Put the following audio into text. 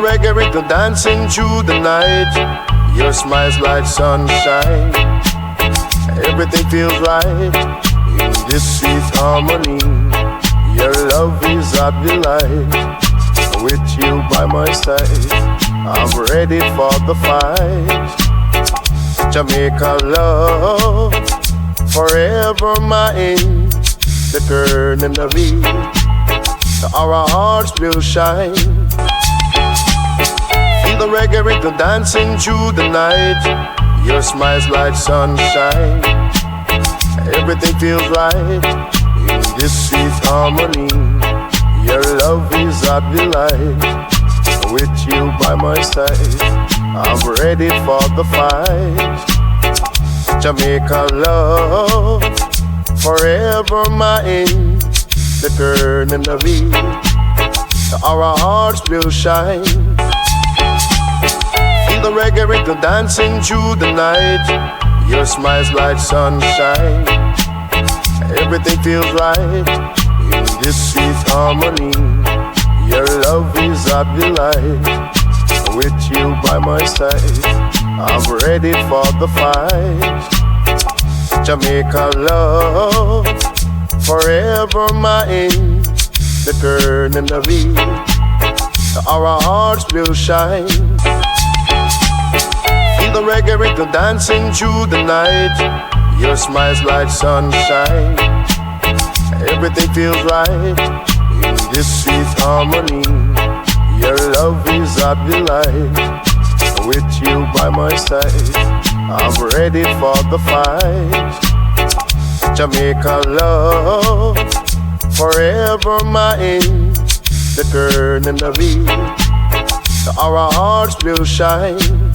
reggae rhythm dancing through the night. Your smile's like sunshine. Everything feels right in this sweet harmony. Your love is a delight. With you by my side, I'm ready for the fight. Jamaica love, forever mine. The turn and the beat, our hearts will shine. Feel the reggae rhythm dancing through the night. Your smile's like sunshine. Everything feels right in this sweet harmony. Your love is a delight. With you by my side, I'm ready for the fight. Jamaica love, forever mine. The turn and the beat, our hearts will shine. Feel the reggae rhythm dancing through the night. Your smile's like sunshine. Everything feels right in this sweet harmony. Your love is a delight. With you by my side, I'm ready for the fight. Jamaica love, forever mine. The turn and the beat, our hearts will shine. Feel the reggae rhythm dancing through the night. Your smile's like sunshine. Everything feels right in this sweet harmony. Your love is a delight. With you by my side, I'm ready for the fight. Jamaica love, forever mine. The turn and the beat, our hearts will shine.